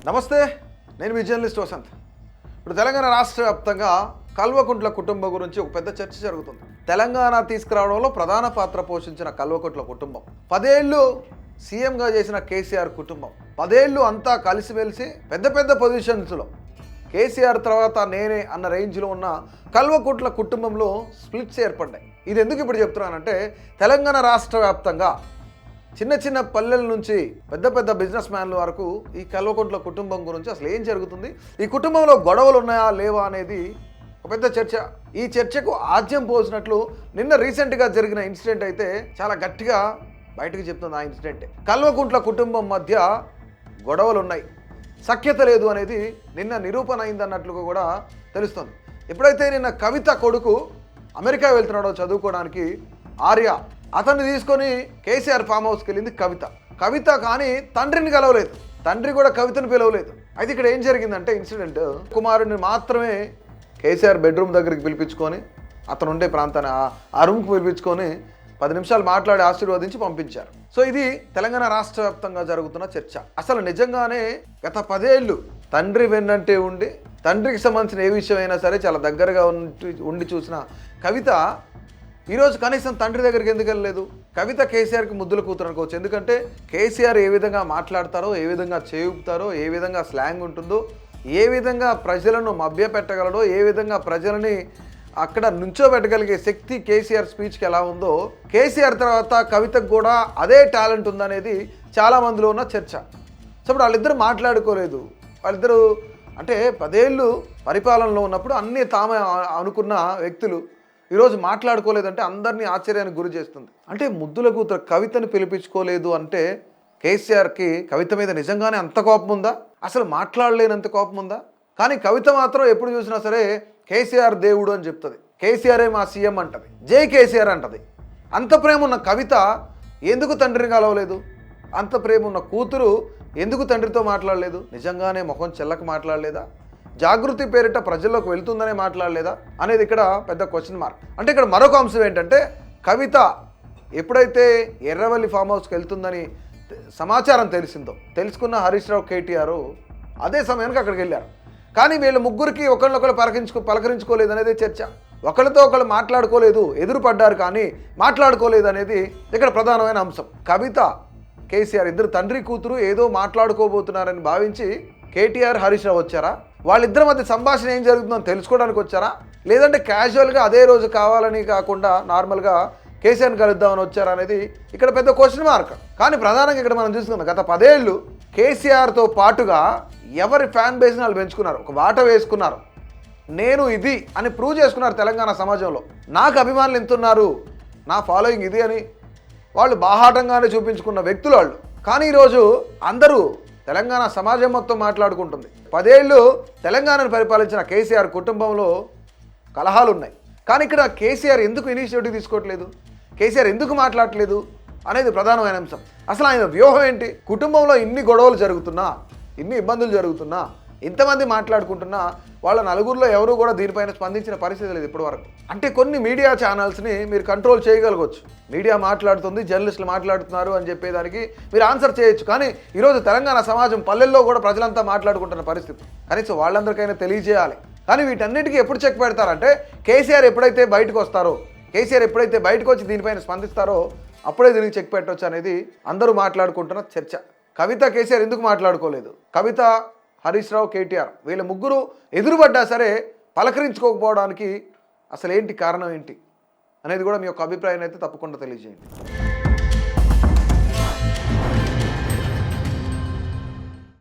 నమస్తే, నేను మీ జర్నలిస్ట్ వసంత్. ఇప్పుడు తెలంగాణ రాష్ట్ర వ్యాప్తంగా కల్వకుంట్ల కుటుంబం గురించి ఒక పెద్ద చర్చ జరుగుతుంది. తెలంగాణ తీసుకురావడంలో ప్రధాన పాత్ర పోషించిన కల్వకుంట్ల కుటుంబం, 10 ఏళ్ళు సీఎంగా చేసిన కేసీఆర్ కుటుంబం, 10 ఏళ్ళు అంతా కలిసిమెలిసి పెద్ద పెద్ద పొజిషన్స్లో కేసీఆర్ తర్వాత నేనే అన్న రేంజ్లో ఉన్న కల్వకుంట్ల కుటుంబంలో స్ప్లిట్స్ ఏర్పడ్డాయి. ఇది ఎందుకు ఇప్పుడు చెప్తున్నానంటే, తెలంగాణ రాష్ట్ర వ్యాప్తంగా చిన్న చిన్న పల్లెల నుంచి పెద్ద పెద్ద బిజినెస్ మ్యాన్ల వరకు ఈ కల్వకుంట్ల కుటుంబం గురించి అసలు ఏం జరుగుతుంది, ఈ కుటుంబంలో గొడవలు ఉన్నాయా లేవా అనేది ఒక పెద్ద చర్చ. ఈ చర్చకు ఆజ్యం పోసినట్లు నిన్న రీసెంట్గా జరిగిన ఇన్సిడెంట్ అయితే చాలా గట్టిగా బయటకు చెప్తుంది. ఆ ఇన్సిడెంటే కల్వకుంట్ల కుటుంబం మధ్య గొడవలు ఉన్నాయి, సఖ్యత లేదు అనేది నిన్న నిరూపణ అయిందన్నట్లుగా కూడా తెలుస్తుంది. ఎప్పుడైతే నిన్న కవిత కొడుకు అమెరికా వెళ్తున్నాడో చదువుకోవడానికి, ఆర్య, అతన్ని తీసుకొని కేసీఆర్ ఫామ్ హౌస్కి వెళ్ళింది కవిత. కానీ తండ్రిని కలవలేదు, తండ్రి కూడా కవితను పిలవలేదు. అయితే ఇక్కడ ఏం జరిగిందంటే ఇన్సిడెంట్, కుమారుడిని మాత్రమే కేసీఆర్ బెడ్రూమ్ దగ్గరికి పిలిపించుకొని, అతను ఉండే ప్రాంతాన్ని ఆ రూమ్కి పిలిపించుకొని 10 నిమిషాలు మాట్లాడి ఆశీర్వదించి పంపించారు. సో ఇది తెలంగాణ రాష్ట్ర వ్యాప్తంగా జరుగుతున్న చర్చ. అసలు నిజంగానే గత 10 ఏళ్ళు తండ్రి వెన్నంటే ఉండి, తండ్రికి సంబంధించిన ఏ విషయమైనా సరే చాలా దగ్గరగా ఉండి చూసిన కవిత ఈరోజు కనీసం తండ్రి దగ్గరికి ఎందుకు వెళ్ళలేదు? కవిత కేసీఆర్కి ముద్దుల కూతురు అనుకోవచ్చు. ఎందుకంటే కేసీఆర్ ఏ విధంగా మాట్లాడతారో, ఏ విధంగా చేయుపుతారో, ఏ విధంగా స్లాంగ్ ఉంటుందో, ఏ విధంగా ప్రజలను మభ్యపెట్టగలడో, ఏ విధంగా ప్రజలని అక్కడ నుంచోబెట్టగలిగే శక్తి కేసీఆర్ స్పీచ్కి ఎలా ఉందో, కేసీఆర్ తర్వాత కవితకు కూడా అదే టాలెంట్ ఉందనేది చాలా మందిలో ఉన్న చర్చ. సో ఇప్పుడు వాళ్ళిద్దరు మాట్లాడుకోలేదు. వాళ్ళిద్దరూ అంటే 10 ఏళ్ళు పరిపాలనలో ఉన్నప్పుడు అన్నీ తామే అనుకున్న వ్యక్తులు ఈరోజు మాట్లాడుకోలేదంటే అందరినీ ఆశ్చర్యానికి గురి చేస్తుంది. అంటే ముద్దుల కూతురు కవితను పిలిపించుకోలేదు అంటే కేసీఆర్కి కవిత మీద నిజంగానే అంత కోపం ఉందా? అసలు మాట్లాడలేనంత కోపం ఉందా? కానీ కవిత మాత్రం ఎప్పుడు చూసినా సరే కేసీఆర్ దేవుడు అని చెప్తుంది, కేసీఆరే మా సీఎం అంటది, జై కేసీఆర్ అంటది. అంత ప్రేమ ఉన్న కవిత ఎందుకు తండ్రిని కలవలేదు? అంత ప్రేమ ఉన్న కూతురు ఎందుకు తండ్రితో మాట్లాడలేదు? నిజంగానే మొహం చెల్లక మాట్లాడలేదా? జాగృతి పేరిట ప్రజల్లోకి వెళ్తుందనే మాట్లాడలేదా అనేది ఇక్కడ పెద్ద క్వశ్చన్ మార్క్. అంటే ఇక్కడ మరొక అంశం ఏంటంటే, కవిత ఎప్పుడైతే ఎర్రవల్లి ఫామ్ హౌస్కి వెళ్తుందని సమాచారం తెలుసుకున్న హరీష్ రావు, కేటీఆర్ అదే సమయానికి అక్కడికి వెళ్ళారు. కానీ వీళ్ళ ముగ్గురికి ఒకళ్ళొకళ్ళు పలకరించుకోలేదు అనేది చర్చ. ఒకళ్ళతో ఒకళ్ళు మాట్లాడుకోలేదు, ఎదురుపడ్డారు కానీ మాట్లాడుకోలేదు అనేది ఇక్కడ ప్రధానమైన అంశం. కవిత, కేసీఆర్ ఇద్దరు తండ్రి కూతురు ఏదో మాట్లాడుకోబోతున్నారని భావించి కేటీఆర్, హరీష్ రావు వచ్చారా? వాళ్ళిద్దరి మధ్య సంభాషణ ఏం జరుగుతుందో తెలుసుకోవడానికి వచ్చారా? లేదంటే క్యాజువల్గా అదే రోజు కావాలని కాకుండా నార్మల్గా కేసీఆర్ని కలుద్దామని వచ్చారా అనేది ఇక్కడ పెద్ద క్వశ్చన్ మార్క్. కానీ ప్రధానంగా ఇక్కడ మనం చూసుకుందాం, గత 10 ఏళ్ళు కేసీఆర్తో పాటుగా ఎవరి ఫ్యాన్ బేస్ని వాళ్ళు పెంచుకున్నారు, ఒక బాట వేసుకున్నారు, నేను ఇది అని ప్రూవ్ చేసుకున్నారు తెలంగాణ సమాజంలో. నాకు అభిమానులు ఎంతున్నారు, నా ఫాలోయింగ్ ఇది అని వాళ్ళు బాహాటంగానే చూపించుకున్న వ్యక్తులు వాళ్ళు. కానీ ఈరోజు అందరూ తెలంగాణ సమాజం మొత్తం మాట్లాడుకుంటుంది. 10 ఏళ్ళు తెలంగాణను పరిపాలించిన కేసీఆర్ కుటుంబంలో కలహాలు ఉన్నాయి. కానీ ఇక్కడ కేసీఆర్ ఎందుకు ఇనిషియేటివ్ తీసుకోవట్లేదు, కేసీఆర్ ఎందుకు మాట్లాడట్లేదు అనేది ప్రధానమైన అంశం. అసలు ఆయన వ్యూహం ఏంటి? కుటుంబంలో ఇన్ని గొడవలు జరుగుతున్నా, ఇన్ని ఇబ్బందులు జరుగుతున్నా, ఇంతమంది మాట్లాడుకుంటున్నా వాళ్ళ నలుగురిలో ఎవరు కూడా దీనిపైన స్పందించిన పరిస్థితి లేదు ఇప్పటి వరకు. అంటే కొన్ని మీడియా ఛానల్స్ని మీరు కంట్రోల్ చేయగలగవచ్చు. మీడియా మాట్లాడుతుంది, జర్నలిస్టులు మాట్లాడుతున్నారు అని చెప్పేదానికి మీరు ఆన్సర్ చేయొచ్చు. కానీ ఈరోజు తెలంగాణ సమాజం పల్లెల్లో కూడా ప్రజలంతా మాట్లాడుకుంటున్న పరిస్థితి. కనీసం వాళ్ళందరికైనా తెలియజేయాలి. కానీ వీటన్నిటికీ ఎప్పుడు చెక్ పెడతారంటే, కేసీఆర్ ఎప్పుడైతే బయటకు వస్తారో, కేసీఆర్ ఎప్పుడైతే బయటకు వచ్చి దీనిపైన స్పందిస్తారో అప్పుడే దీనికి చెక్ పెట్టవచ్చు అనేది అందరూ మాట్లాడుకుంటున్న చర్చ. కవిత, కేసీఆర్ ఎందుకు మాట్లాడుకోలేదు? కవిత, హరీష్ రావు, కేటీఆర్ వీళ్ళ ముగ్గురు ఎదురుపడ్డా సరే పలకరించుకోకపోవడానికి అసలు ఏంటి కారణం ఏంటి అనేది కూడా మీ యొక్క అభిప్రాయాన్ని అయితే తప్పకుండా తెలియజేయండి.